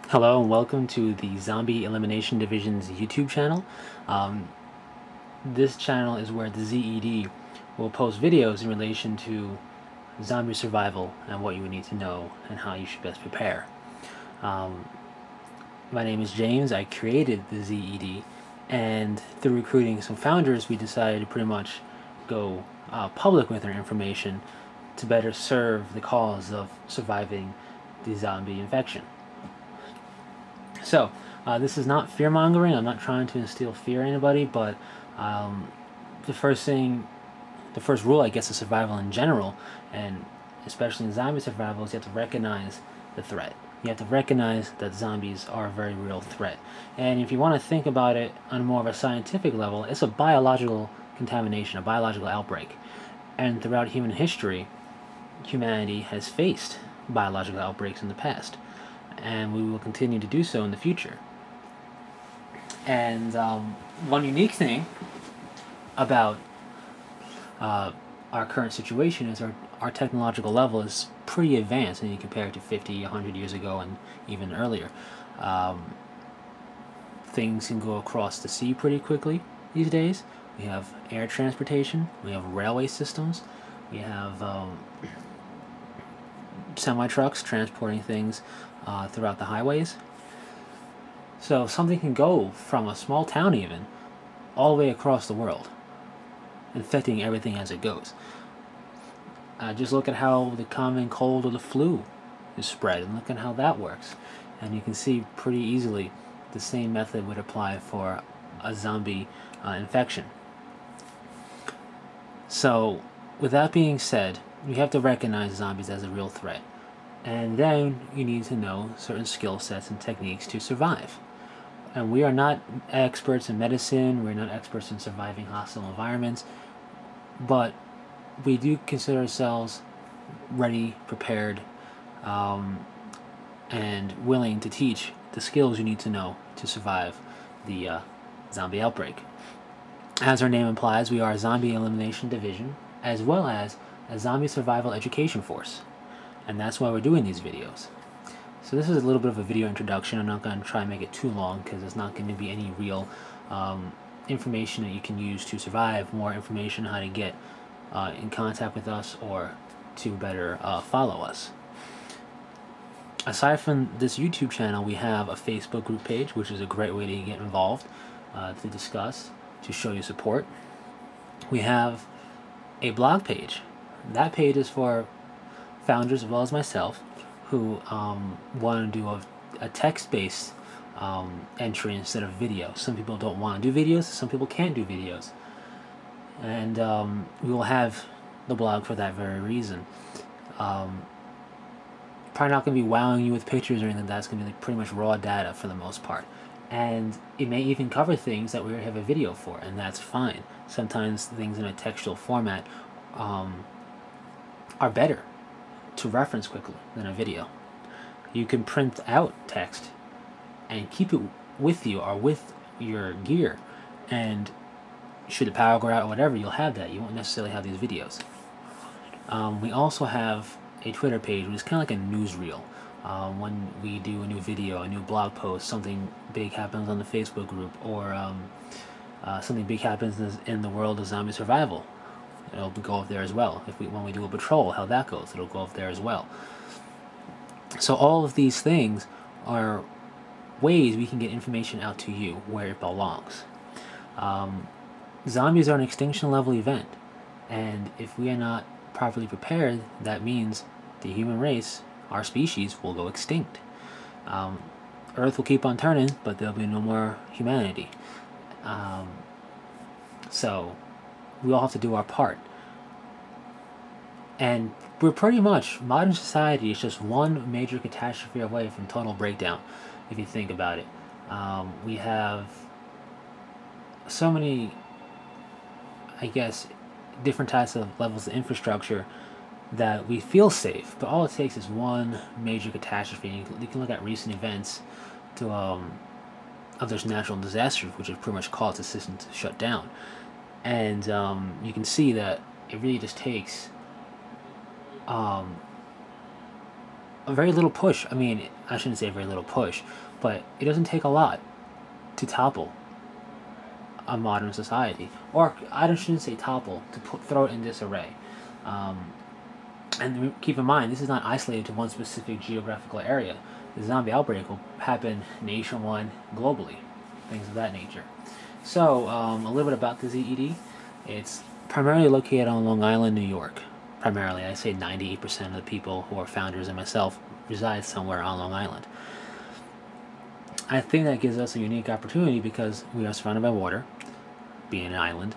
Hello and welcome to the Zombie Elimination Division's YouTube channel. This channel is where the Z.E.D will post videos in relation to zombie survival and what you would need to know and how you should best prepare. My name is James. I created the Z.E.D, and through recruiting some founders, we decided to pretty much go public with our information to better serve the cause of surviving the zombie infection. So, this is not fear-mongering. I'm not trying to instill fear in anybody, but the first rule, I guess, of survival in general, and especially in zombie survival, is you have to recognize the threat. You have to recognize that zombies are a very real threat. And if you want to think about it on more of a scientific level, it's a biological contamination, a biological outbreak. And throughout human history, humanity has faced biological outbreaks in the past, and we will continue to do so in the future. And one unique thing about our current situation is our technological level is pretty advanced when you compare it to 50, 100 years ago and even earlier. Things can go across the sea pretty quickly these days. We have air transportation, we have railway systems, we have semi-trucks transporting things throughout the highways. So something can go from a small town even all the way across the world, infecting everything as it goes. Just look at how the common cold or the flu is spread, and look at how that works. And you can see pretty easily the same method would apply for a zombie infection. So with that being said, you have to recognize zombies as a real threat. And then you need to know certain skill sets and techniques to survive. And we are not experts in medicine, we're not experts in surviving hostile environments, but we do consider ourselves ready, prepared, and willing to teach the skills you need to know to survive the zombie outbreak. As our name implies, we are a Zombie Elimination Division, as well as a Zombie Survival Education Force. And that's why we're doing these videos. So this is a little bit of a video introduction. I'm not going to try and make it too long because there's not going to be any real information that you can use to survive, more information on how to get in contact with us or to better follow us. Aside from this YouTube channel, we have a Facebook group page, which is a great way to get involved, to discuss, to show your support. We have a blog page. That page is for founders as well as myself who want to do a text-based entry instead of video. Some people don't want to do videos, some people can't do videos. And we will have the blog for that very reason. Probably not going to be wowing you with pictures or anything. That's going to be like pretty much raw data for the most part. And it may even cover things that we already have a video for, and that's fine. Sometimes things in a textual format are better to reference quickly than a video. You can print out text and keep it with you or with your gear, and should the power go out or whatever, you'll have that. You won't necessarily have these videos. We also have a Twitter page, which is kind of like a newsreel. When we do a new video, a new blog post, something big happens on the Facebook group, or something big happens in the world of zombie survival, it'll go up there as well. When we do a patrol, how that goes, it'll go up there as well. So all of these things are ways we can get information out to you where it belongs. Zombies are an extinction level event, and if we are not properly prepared, that means the human race, our species, will go extinct. Earth will keep on turning, but there'll be no more humanity. So we all have to do our part. And we're pretty much, modern society is just one major catastrophe away from total breakdown, if you think about it. We have so many, I guess, different types of levels of infrastructure that we feel safe, but all it takes is one major catastrophe. You can look at recent events to of those natural disasters, which have pretty much caused the system to shut down. And you can see that it really just takes a very little push. I mean, I shouldn't say a very little push, but it doesn't take a lot to topple a modern society. Or I shouldn't say topple, to throw it in disarray. And keep in mind, this is not isolated to one specific geographical area. The zombie outbreak will happen nationwide, globally, things of that nature. So, a little bit about the Z.E.D. It's primarily located on Long Island, New York. Primarily, I say 98% of the people who are founders and myself reside somewhere on Long Island. I think that gives us a unique opportunity because we are surrounded by water, being an island.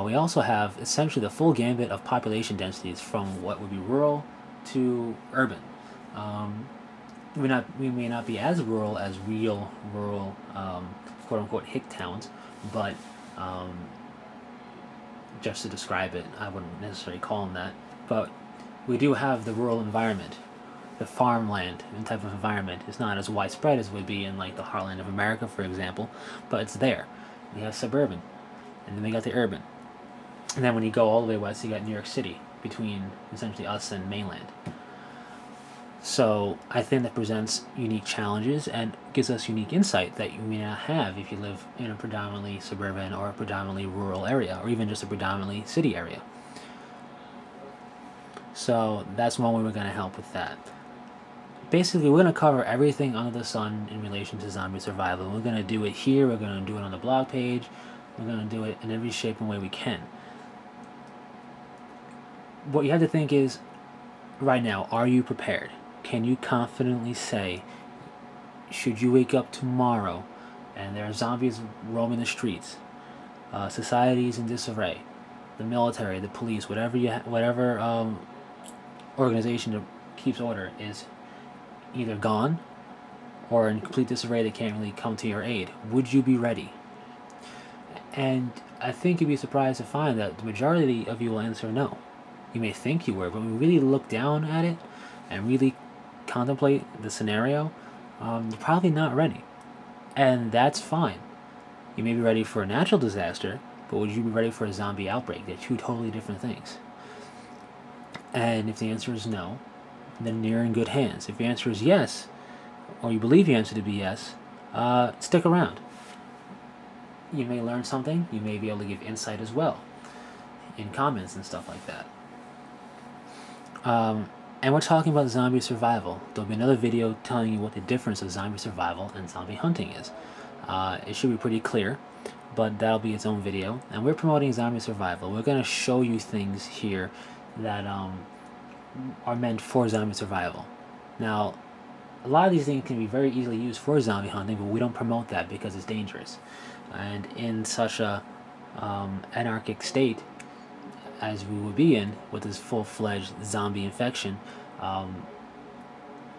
We also have essentially the full gambit of population densities from what would be rural to urban. We may not be as rural as real rural, quote-unquote, hick towns, but just to describe it, I wouldn't necessarily call them that. But we do have the rural environment, the farmland and type of environment. It's not as widespread as would be in like the heartland of America, for example, but it's there. We have suburban, and then we got the urban. And then when you go all the way west, you got New York City, between essentially us and mainland. So I think that presents unique challenges and gives us unique insight that you may not have if you live in a predominantly suburban or a predominantly rural area, or even just a predominantly city area. So that's one way we're going to help with that. Basically, we're going to cover everything under the sun in relation to zombie survival. We're going to do it here, we're going to do it on the blog page, we're going to do it in every shape and way we can. What you have to think is, right now, are you prepared? Can you confidently say, should you wake up tomorrow and there are zombies roaming the streets, society is in disarray, the military, the police, whatever organization that keeps order is either gone or in complete disarray, they can't really come to your aid. Would you be ready? And I think you'd be surprised to find that the majority of you will answer no. You may think you were, but when we really look down at it and really contemplate the scenario, you're probably not ready. And that's fine. You may be ready for a natural disaster, but would you be ready for a zombie outbreak? They're two totally different things. And if the answer is no, then you're in good hands. If the answer is yes, or you believe the answer to be yes, stick around. You may learn something. You may be able to give insight as well in comments and stuff like that. And we're talking about zombie survival. There'll be another video telling you what the difference of zombie survival and zombie hunting is. It should be pretty clear, but that'll be its own video. And we're promoting zombie survival. We're going to show you things here that are meant for zombie survival. Now, a lot of these things can be very easily used for zombie hunting, but we don't promote that because it's dangerous. And in such a anarchic state as we would be in with this full-fledged zombie infection,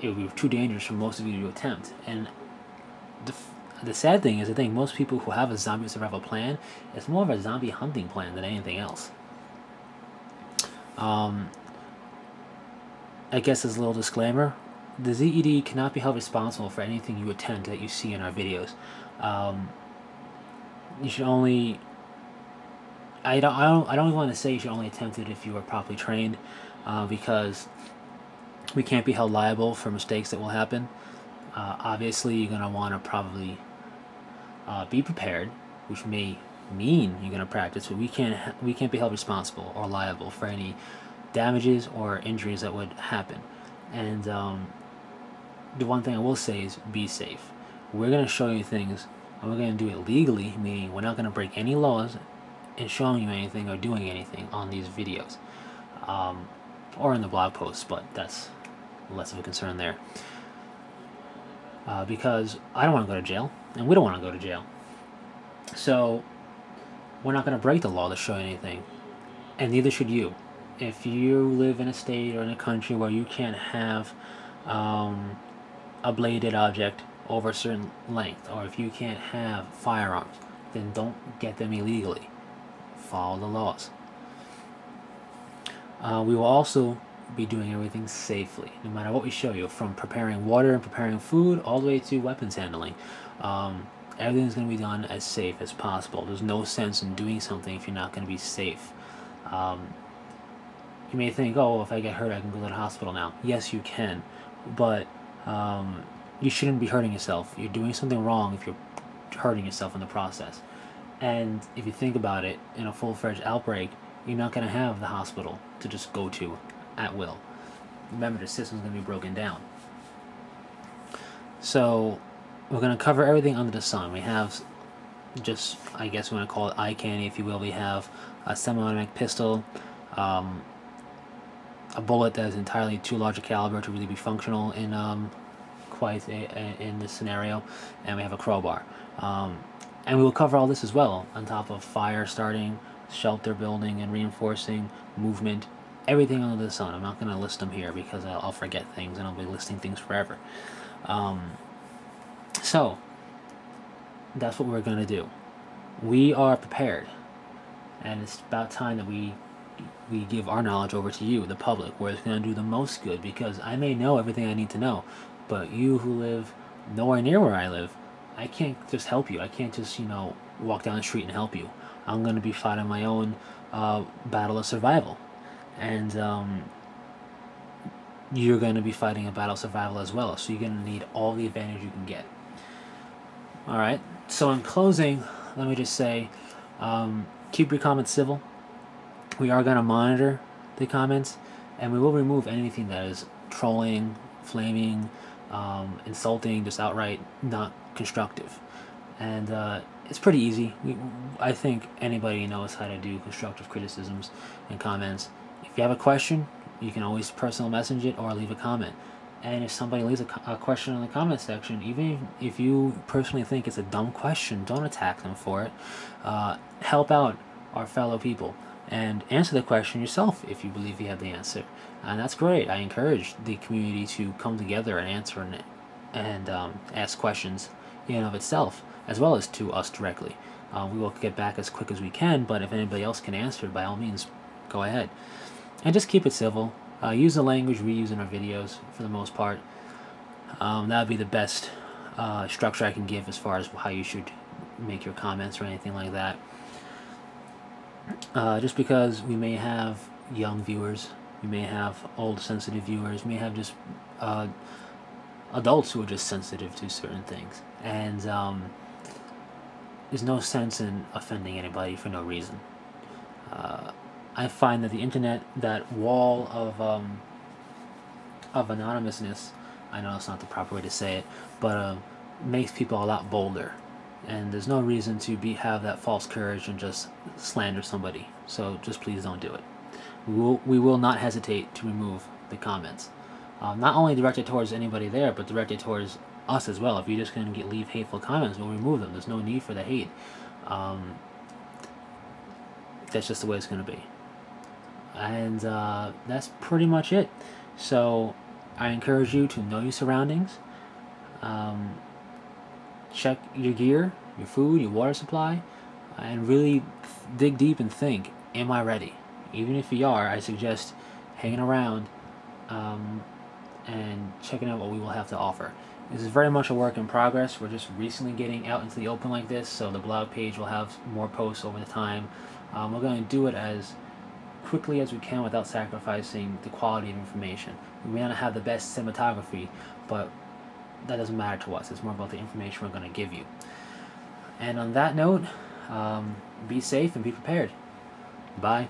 it would be too dangerous for most of you to attempt. And the sad thing is, I think most people who have a zombie survival plan, it's more of a zombie hunting plan than anything else. I guess as a little disclaimer, the Z.E.D. cannot be held responsible for anything you attempt that you see in our videos. You should only... I don't want to say you should only attempt it if you are properly trained, because we can't be held liable for mistakes that will happen. Obviously, you're going to want to probably be prepared, which may mean you're going to practice, but we can't be held responsible or liable for any damages or injuries that would happen. And the one thing I will say is be safe. We're going to show you things, and we're going to do it legally, meaning we're not going to break any laws in showing you anything or doing anything on these videos, or in the blog posts, but that's less of a concern there, because I don't want to go to jail, and we don't want to go to jail, so we're not going to break the law to show you anything, and neither should you. If you live in a state or in a country where you can't have a bladed object over a certain length, or if you can't have firearms, then don't get them illegally. Follow the laws. We will also be doing everything safely, no matter what we show you, from preparing water and preparing food all the way to weapons handling. Everything's going to be done as safe as possible. There's no sense in doing something if you're not going to be safe. You may think, oh, if I get hurt I can go to the hospital now. Yes, you can. but you shouldn't be hurting yourself. You're doing something wrong if you're hurting yourself in the process. And if you think about it, in a full-fledged outbreak, you're not going to have the hospital to just go to at will. Remember, the system's going to be broken down. So we're going to cover everything under the sun. We have just, I guess we want to call it eye candy, if you will. We have a semi-automatic pistol, a bullet that is entirely too large a caliber to really be functional in in this scenario, and we have a crowbar. And we will cover all this as well, on top of fire starting, shelter building and reinforcing, movement, everything under the sun. I'm not going to list them here because I'll forget things and I'll be listing things forever. So that's what we're going to do. We are prepared, and it's about time that we give our knowledge over to you, the public, where it's going to do the most good, because I may know everything I need to know, but you who live nowhere near where I live, I can't just help you. I can't just, walk down the street and help you. I'm going to be fighting my own battle of survival, and you're going to be fighting a battle of survival as well, so you're going to need all the advantage you can get. Alright, so in closing, let me just say, keep your comments civil. We are going to monitor the comments, and we will remove anything that is trolling, flaming, insulting, just outright not constructive. And it's pretty easy. I think anybody knows how to do constructive criticisms and comments. If you have a question, you can always personal message it or leave a comment. And if somebody leaves a question in the comment section, even if you personally think it's a dumb question, don't attack them for it. Help out our fellow people and answer the question yourself if you believe you have the answer. And that's great. I encourage the community to come together and answer and ask questions in and of itself, as well as to us directly. We will get back as quick as we can, but if anybody else can answer, by all means, go ahead. And just keep it civil. Use the language we use in our videos for the most part. That would be the best structure I can give as far as how you should make your comments or anything like that. Just because we may have young viewers, we may have old sensitive viewers, we may have just adults who are just sensitive to certain things. And there's no sense in offending anybody for no reason. I find that the internet, that wall of anonymousness, I know it's not the proper way to say it, but makes people a lot bolder. And there's no reason to have that false courage and just slander somebody. So just please don't do it. We will not hesitate to remove the comments. Not only directed towards anybody there, but directed towards us as well. If you're just going to leave hateful comments, we'll remove them. There's no need for the hate. That's just the way it's going to be. And that's pretty much it. So I encourage you to know your surroundings. Check your gear, your food, your water supply, and really dig deep and think, am I ready? Even if you are, I suggest hanging around and checking out what we will have to offer. This is very much a work in progress. We're just recently getting out into the open like this, so the blog page will have more posts over the time. We're going to do it as quickly as we can without sacrificing the quality of information. We may not have the best cinematography, but that doesn't matter to us. It's more about the information we're going to give you. And on that note, be safe and be prepared. Bye.